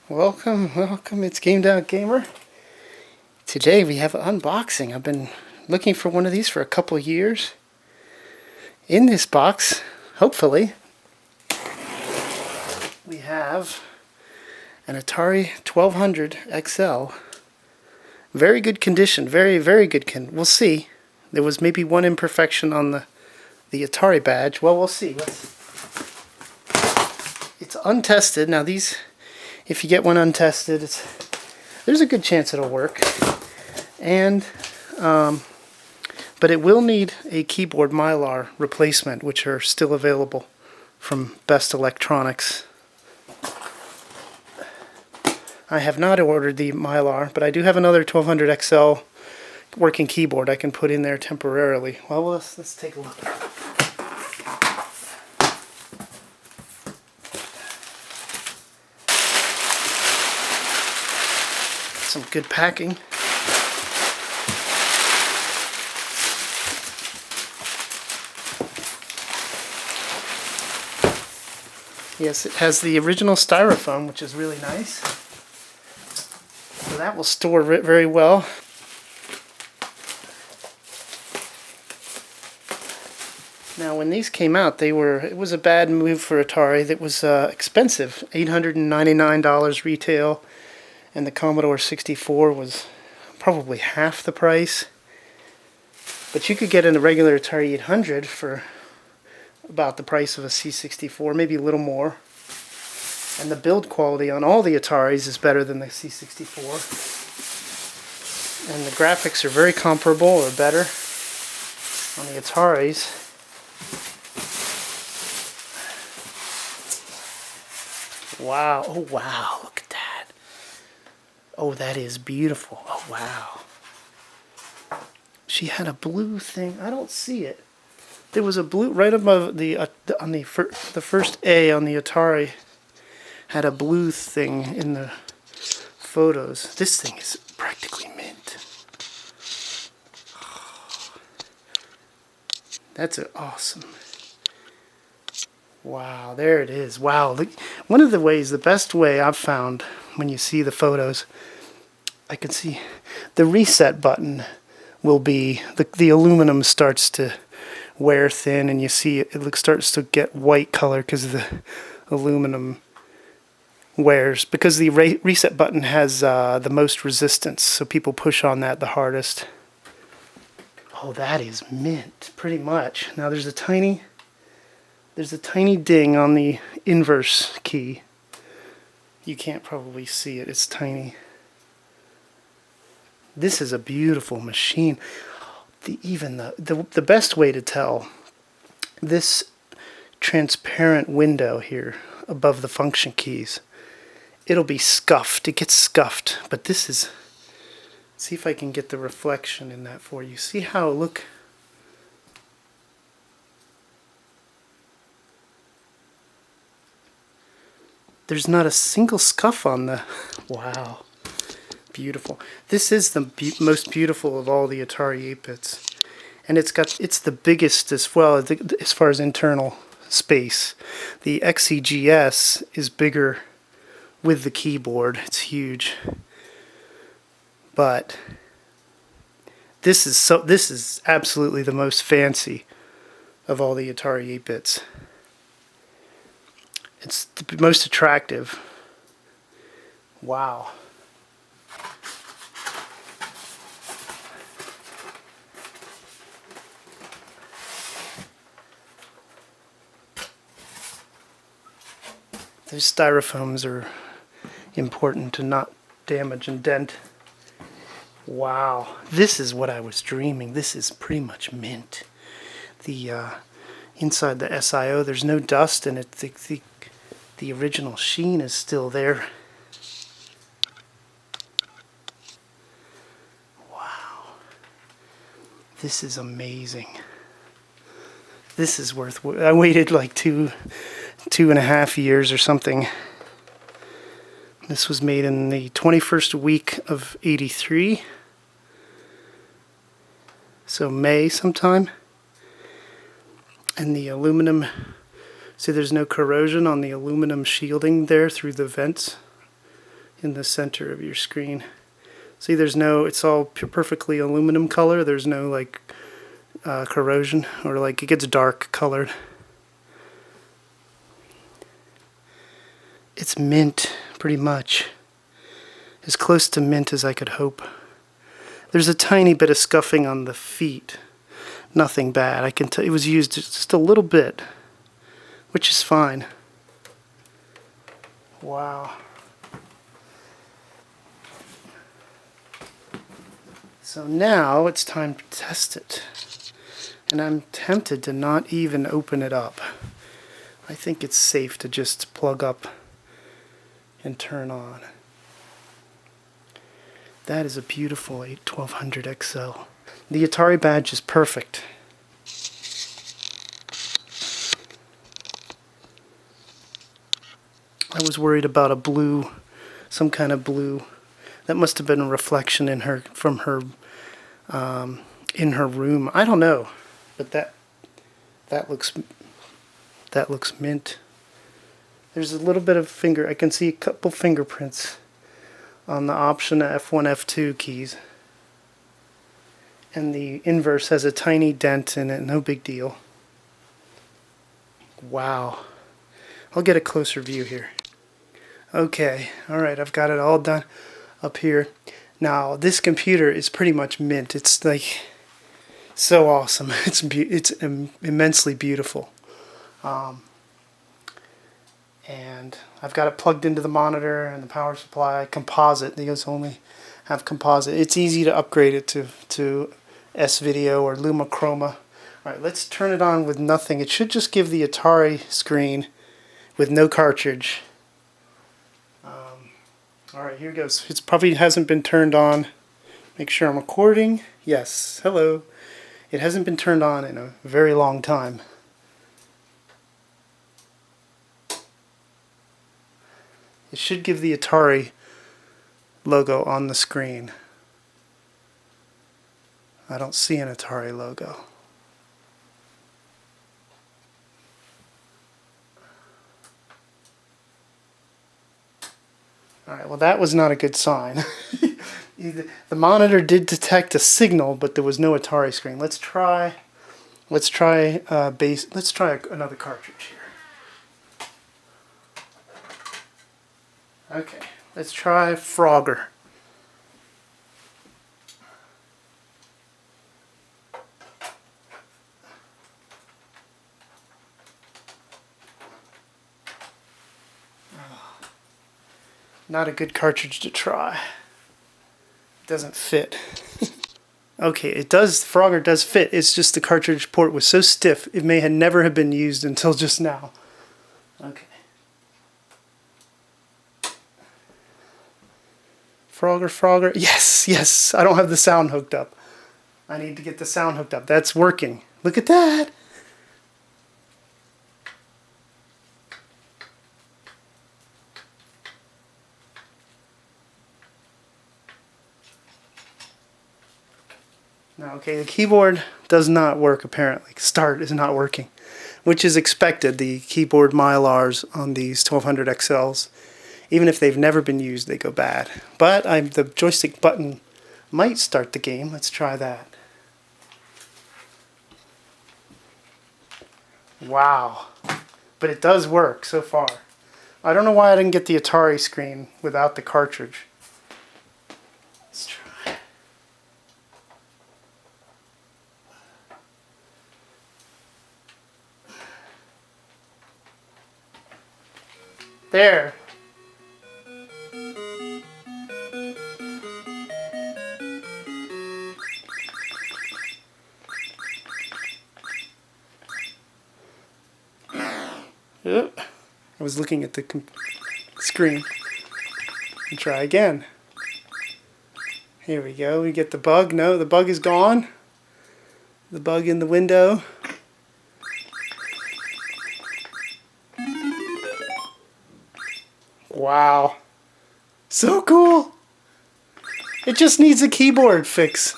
Welcome, it's Gamed Out Gamer. Today we have an unboxing. I've been looking for one of these for a couple years. In this box, hopefully, we have an Atari 1200 XL. Very good condition, very good we'll see. There was maybe one imperfection on the Atari badge. Well, we'll see. It's untested. Now these, if you get one untested, there's a good chance it'll work. And but it will need a keyboard Mylar replacement, which are still available from Best Electronics. I have not ordered the Mylar, but I do have another 1200 XL working keyboard I can put in there temporarily. Well, let's take a look. Some good packing. Yes, it has the original styrofoam, which is really nice. So that will store very well. Now, when these came out, it was a bad move for Atari. That was expensive, $899 retail, and the Commodore 64 was probably half the price. But you could get a regular Atari 800 for about the price of a C64, maybe a little more. And the build quality on all the Ataris is better than the C64. And the graphics are very comparable or better on the Ataris. Wow, oh wow, look at that. Oh, that is beautiful. Oh wow. She had a blue thing. I don't see it. There was a blue right above the first A on the Atari. Had a blue thing in the photos. This thing is practically mint. That's awesome. Wow, there it is. Wow, look, one of the best way I've found when you see the photos, I can see the reset button will be, the aluminum starts to wear thin, and you see it starts to get white color because of the aluminum wears, because the reset button has the most resistance, so people push on that the hardest. Oh, that is mint, pretty much. Now there's a tiny ding on the inverse key. You can't probably see it, it's tiny. This is a beautiful machine. The best way to tell, this transparent window here above the function keys, it'll be scuffed. It gets scuffed, but this is, see if I can get the reflection in that for you. See how, look. There's not a single scuff on the, wow. Beautiful. This is the most beautiful of all the Atari 8-bits. And it's the biggest as well as far as internal space. The XEGS is bigger with the keyboard. It's huge. But this is absolutely the most fancy of all the Atari 8-bits. It's the most attractive. Wow. Those styrofoams are important to not damage and dent. Wow, this is what I was dreaming. This is pretty much mint. The inside the SIO, there's no dust, and the original sheen is still there. Wow, this is amazing. This is worth. I waited like two and a half years or something. This was made in the 21st week of '83, so May sometime. And the aluminum, see there's no corrosion on the aluminum shielding there through the vents. in the center of your screen. See, there's no, it's all perfectly aluminum color. There's no like corrosion, or like it gets dark colored. It's mint, pretty much. As close to mint as I could hope. There's a tiny bit of scuffing on the feet. Nothing bad. I can tell it was used just a little bit, which is fine. Wow. So now it's time to test it. And I'm tempted to not even open it up. I think it's safe to just plug up and turn on. That is a beautiful 1200 XL. The Atari badge is perfect. I was worried about a blue, some kind of blue. That must have been a reflection in her, from her, in her room. I don't know, but that looks mint. There's a little bit of I can see a couple fingerprints on the Option F1, F2 keys. And the inverse has a tiny dent in it, no big deal. Wow. I'll get a closer view here. Okay, alright, I've got it all done up here. Now, this computer is pretty much mint. It's like so awesome. It's immensely beautiful. And I've got it plugged into the monitor and the power supply. Composite. These only have composite. It's easy to upgrade it to S-Video or Luma Chroma. Alright, let's turn it on with nothing. It should just give the Atari screen with no cartridge. Alright, here goes. It probably hasn't been turned on. Make sure I'm recording. Yes, hello. It hasn't been turned on in a very long time. It should give the Atari logo on the screen. I don't see an Atari logo. Alright, well that was not a good sign. The monitor did detect a signal, but there was no Atari screen. Let's try another cartridge here. Okay, let's try Frogger. Not a good cartridge to try. It doesn't fit. Okay, it does. Frogger does fit. It's just the cartridge port was so stiff it may never have been used until just now. Okay. Frogger. Yes. I don't have the sound hooked up. I need to get the sound hooked up. That's working. Look at that. Now, okay, the keyboard does not work apparently. Start is not working, which is expected. The keyboard Mylars on these 1200 XLs, even if they've never been used, they go bad. But the joystick button might start the game. Let's try that. Wow. But it does work so far. I don't know why I didn't get the Atari screen without the cartridge. Let's try. There. I was looking at the screen. And try again. Here we go. We get the bug. No, the bug is gone. The bug in the window. Wow. So cool. It just needs a keyboard fix.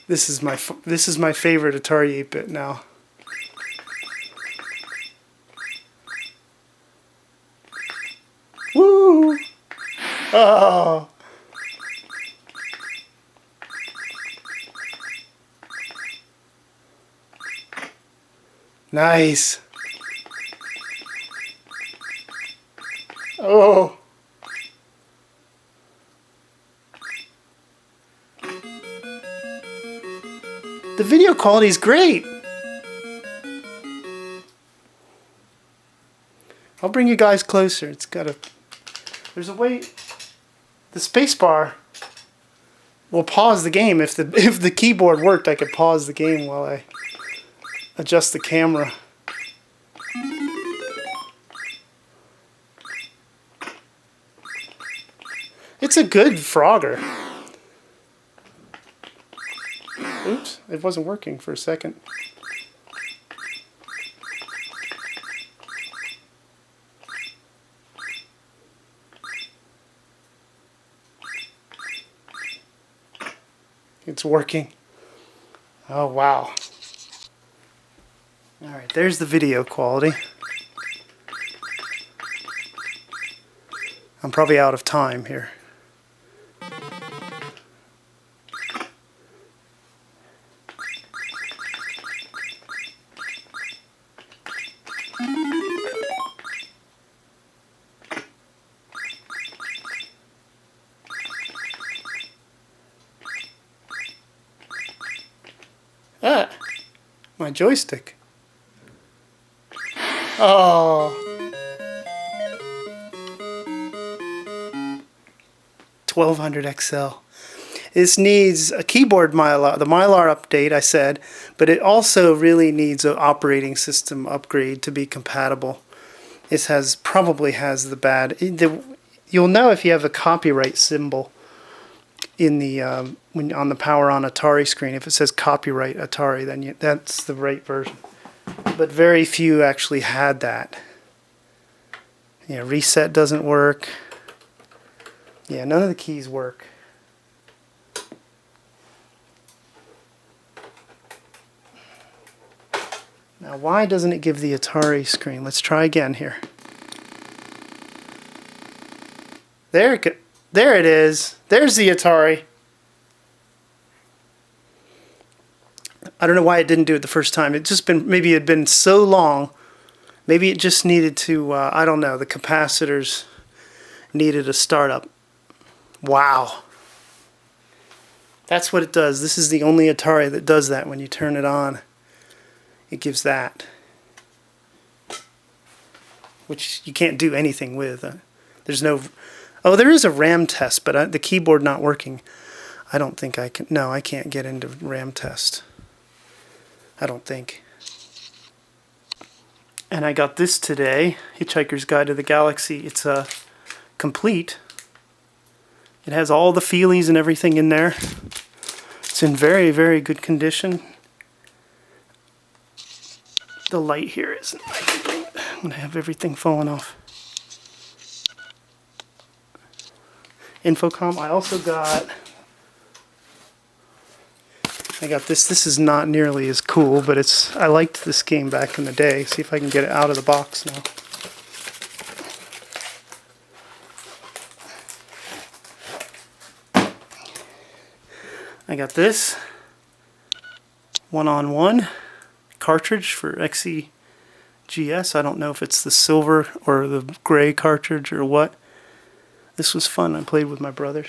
This is my favorite Atari 8-bit now. Oh. Nice. Oh. The video quality is great. I'll bring you guys closer. It's got a... There's a way... The spacebar will pause the game. If the keyboard worked, I could pause the game while I adjust the camera. It's a good Frogger. Oops, it wasn't working for a second. It's working. Oh, wow. Alright, there's the video quality. I'm probably out of time here. Ah, my joystick. Oh. 1200 XL. This needs a keyboard Mylar, the Mylar update I said, but it also really needs an operating system upgrade to be compatible. This probably has the bad. You'll know if you have a copyright symbol in the on the Power On Atari screen. If it says copyright Atari, then that's the right version. But very few actually had that. Yeah, reset doesn't work. Yeah, none of the keys work. Now, why doesn't it give the Atari screen? Let's try again here. There it is. There's the Atari. I don't know why it didn't do it the first time. Maybe it had been so long. Maybe it just needed to, I don't know, the capacitors needed a startup. Wow. That's what it does. This is the only Atari that does that when you turn it on. It gives that. Which you can't do anything with. There's no... Oh, there is a RAM test, but the keyboard not working. I don't think I can... No, I can't get into RAM test. I don't think. And I got this today, Hitchhiker's Guide to the Galaxy. It's complete. It has all the feelies and everything in there. It's in very, very good condition. The light here isn't... I'm going to have everything falling off. Infocom. I also got... I got this. This is not nearly as cool, but I liked this game back in the day. See if I can get it out of the box now. I got this one-on-one cartridge for XEGS. I don't know if it's the silver or the gray cartridge or what. This was fun. I played with my brothers.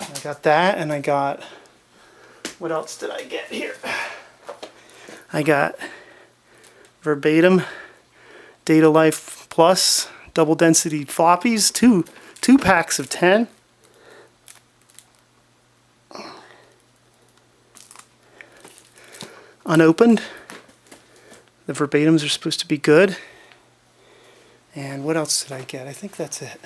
I got that, and I got... What else did I get here? I got Verbatim Data Life Plus double density floppies, two packs of 10. Unopened. The verbatims are supposed to be good. And what else did I get? I think that's it.